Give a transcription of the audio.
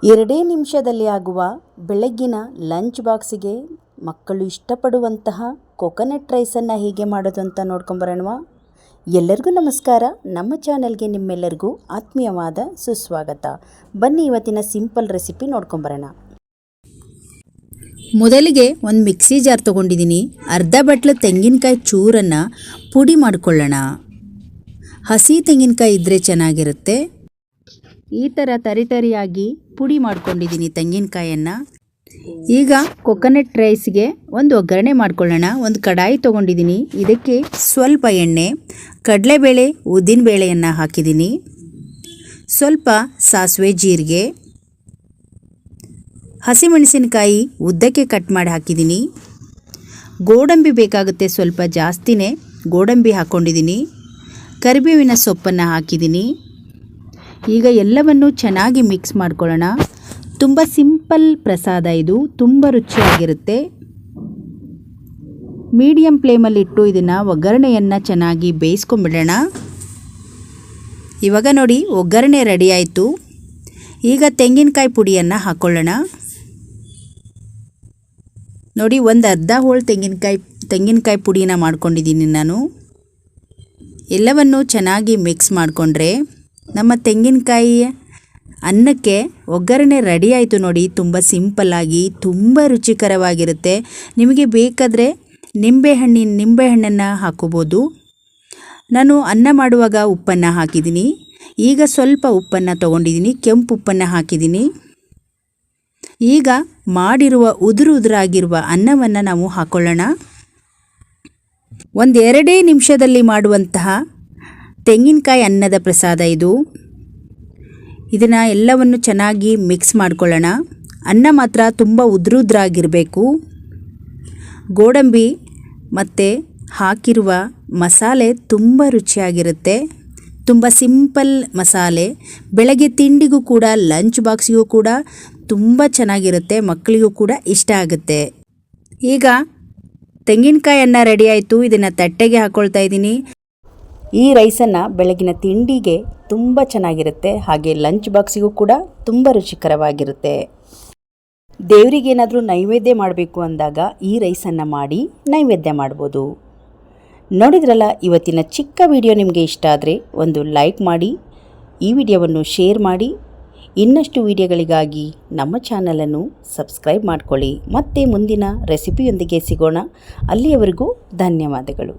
2 ನಿಮಿಷದಲ್ಲಿ ಆಗುವ ಬೆಳಗ್ಗಿನ ಲಂಚ್ ಬಾಕ್ಸಿಗೆ ಮಕ್ಕಳು ಇಷ್ಟಪಡುವಂತಹ ಕೊಕೊನಟ್ ರೈಸನ್ನು ಹೇಗೆ ಮಾಡೋದು ಅಂತ ನೋಡ್ಕೊಂಬರೋಣವಾ. ಎಲ್ಲರಿಗೂ ನಮಸ್ಕಾರ. ನಮ್ಮ ಚಾನಲ್ಗೆ ನಿಮ್ಮೆಲ್ಲರಿಗೂ ಆತ್ಮೀಯವಾದ ಸುಸ್ವಾಗತ. ಬನ್ನಿ ಇವತ್ತಿನ ಸಿಂಪಲ್ ರೆಸಿಪಿ ನೋಡ್ಕೊಂಬರೋಣ. ಮೊದಲಿಗೆ ಒಂದು ಮಿಕ್ಸಿ ಜಾರ್ ತೊಗೊಂಡಿದ್ದೀನಿ. ಅರ್ಧ ಬಟ್ಲು ತೆಂಗಿನಕಾಯಿ ಚೂರನ್ನು ಪುಡಿ ಮಾಡಿಕೊಳ್ಳೋಣ. ಹಸಿ ತೆಂಗಿನಕಾಯಿ ಇದ್ದರೆ ಚೆನ್ನಾಗಿರುತ್ತೆ. ಈ ಥರ ತರಿಯಾಗಿ ಪುಡಿ ಮಾಡ್ಕೊಂಡಿದ್ದೀನಿ ತೆಂಗಿನಕಾಯನ್ನು. ಈಗ ಕೊಕೊನಟ್ ರೈಸ್ಗೆ ಒಂದು ಒಗ್ಗರಣೆ ಮಾಡ್ಕೊಳ್ಳೋಣ. ಒಂದು ಕಡಾಯಿ ತೊಗೊಂಡಿದ್ದೀನಿ. ಇದಕ್ಕೆ ಸ್ವಲ್ಪ ಎಣ್ಣೆ, ಕಡಲೆಬೇಳೆ, ಉದ್ದಿನಬೇಳೆಯನ್ನು ಹಾಕಿದ್ದೀನಿ. ಸ್ವಲ್ಪ ಸಾಸಿವೆ, ಜೀರಿಗೆ, ಹಸಿಮೆಣಸಿನಕಾಯಿ ಉದ್ದಕ್ಕೆ ಕಟ್ ಮಾಡಿ ಹಾಕಿದ್ದೀನಿ. ಗೋಡಂಬಿ ಬೇಕಾಗುತ್ತೆ, ಸ್ವಲ್ಪ ಜಾಸ್ತಿನೇ ಗೋಡಂಬಿ ಹಾಕ್ಕೊಂಡಿದ್ದೀನಿ. ಕರಿಬೇವಿನ ಸೊಪ್ಪನ್ನು ಹಾಕಿದ್ದೀನಿ. ಈಗ ಎಲ್ಲವನ್ನು ಚೆನ್ನಾಗಿ ಮಿಕ್ಸ್ ಮಾಡ್ಕೊಳ್ಳೋಣ. ತುಂಬ ಸಿಂಪಲ್ ಪ್ರಸಾದ ಇದು, ತುಂಬ ರುಚಿಯಾಗಿರುತ್ತೆ. ಮೀಡಿಯಂ ಫ್ಲೇಮಲ್ಲಿಟ್ಟು ಇದನ್ನು ಒಗ್ಗರಣೆಯನ್ನು ಚೆನ್ನಾಗಿ ಬೇಯಿಸ್ಕೊಂಬಿಡೋಣ. ಇವಾಗ ನೋಡಿ ಒಗ್ಗರಣೆ ರೆಡಿ ಆಯಿತು. ಈಗ ತೆಂಗಿನಕಾಯಿ ಪುಡಿಯನ್ನು ಹಾಕ್ಕೊಳ್ಳೋಣ. ನೋಡಿ, ಒಂದು ಅರ್ಧ ಹೋಳು ತೆಂಗಿನಕಾಯಿ ಪುಡಿನ ಮಾಡ್ಕೊಂಡಿದ್ದೀನಿ ನಾನು. ಎಲ್ಲವನ್ನು ಚೆನ್ನಾಗಿ ಮಿಕ್ಸ್ ಮಾಡಿಕೊಂಡ್ರೆ ನಮ್ಮ ತೆಂಗಿನಕಾಯಿಯ ಅನ್ನಕ್ಕೆ ಒಗ್ಗರಣೆ ರೆಡಿ ಆಯಿತು ನೋಡಿ. ತುಂಬ ಸಿಂಪಲ್ಲಾಗಿ ತುಂಬ ರುಚಿಕರವಾಗಿರುತ್ತೆ. ನಿಮಗೆ ಬೇಕಾದರೆ ನಿಂಬೆಹಣ್ಣನ್ನು ಹಾಕೋಬೋದು. ನಾನು ಅನ್ನ ಮಾಡುವಾಗ ಉಪ್ಪನ್ನು ಹಾಕಿದ್ದೀನಿ. ಈಗ ಸ್ವಲ್ಪ ಉಪ್ಪನ್ನು ತೊಗೊಂಡಿದ್ದೀನಿ, ಕೆಂಪು ಉಪ್ಪನ್ನು ಹಾಕಿದ್ದೀನಿ. ಈಗ ಮಾಡಿರುವ ಉದುರಾಗಿರುವ ಅನ್ನವನ್ನು ನಾವು ಹಾಕ್ಕೊಳ್ಳೋಣ. 1-2 ನಿಮಿಷದಲ್ಲಿ ಮಾಡುವಂತಹ ತೆಂಗಿನಕಾಯಿ ಅನ್ನದ ಪ್ರಸಾದ ಇದು. ಇದನ್ನು ಎಲ್ಲವನ್ನು ಚೆನ್ನಾಗಿ ಮಿಕ್ಸ್ ಮಾಡ್ಕೊಳ್ಳೋಣ. ಅನ್ನ ಮಾತ್ರ ತುಂಬ ಉದುರಾಗಿರಬೇಕು. ಗೋಡಂಬಿ ಮತ್ತು ಹಾಕಿರುವ ಮಸಾಲೆ ತುಂಬ ರುಚಿಯಾಗಿರುತ್ತೆ. ತುಂಬ ಸಿಂಪಲ್ ಮಸಾಲೆ. ಬೆಳಗ್ಗೆ ತಿಂಡಿಗೂ ಕೂಡ, ಲಂಚ್ ಬಾಕ್ಸಿಗೂ ಕೂಡ ತುಂಬ ಚೆನ್ನಾಗಿರುತ್ತೆ. ಮಕ್ಕಳಿಗೂ ಕೂಡ ಇಷ್ಟ ಆಗುತ್ತೆ. ಈಗ ತೆಂಗಿನಕಾಯಿ ಅನ್ನ ರೆಡಿ ಆಯಿತು. ಇದನ್ನು ತಟ್ಟೆಗೆ ಹಾಕ್ಕೊಳ್ತಾ ಇದ್ದೀನಿ. ಈ ರೈಸನ್ನು ಬೆಳಗಿನ ತಿಂಡಿಗೆ ತುಂಬ ಚೆನ್ನಾಗಿರುತ್ತೆ. ಹಾಗೆ ಲಂಚ್ ಬಾಕ್ಸಿಗೂ ಕೂಡ ತುಂಬ ರುಚಿಕರವಾಗಿರುತ್ತೆ. ದೇವರಿಗೇನಾದರೂ ನೈವೇದ್ಯ ಮಾಡಬೇಕು ಅಂದಾಗ ಈ ರೈಸನ್ನು ಮಾಡಿ ನೈವೇದ್ಯ ಮಾಡ್ಬೋದು. ನೋಡಿದ್ರಲ್ಲ, ಇವತ್ತಿನ ಚಿಕ್ಕ ವಿಡಿಯೋ ನಿಮಗೆ ಇಷ್ಟ ಆದರೆ ಒಂದು ಲೈಕ್ ಮಾಡಿ, ಈ ವಿಡಿಯೋವನ್ನು ಶೇರ್ ಮಾಡಿ. ಇನ್ನಷ್ಟು ವಿಡಿಯೋಗಳಿಗಾಗಿ ನಮ್ಮ ಚಾನಲನ್ನು ಸಬ್ಸ್ಕ್ರೈಬ್ ಮಾಡ್ಕೊಳ್ಳಿ. ಮತ್ತೆ ಮುಂದಿನ ರೆಸಿಪಿಯೊಂದಿಗೆ ಸಿಗೋಣ. ಅಲ್ಲಿಯವರೆಗೂ ಧನ್ಯವಾದಗಳು.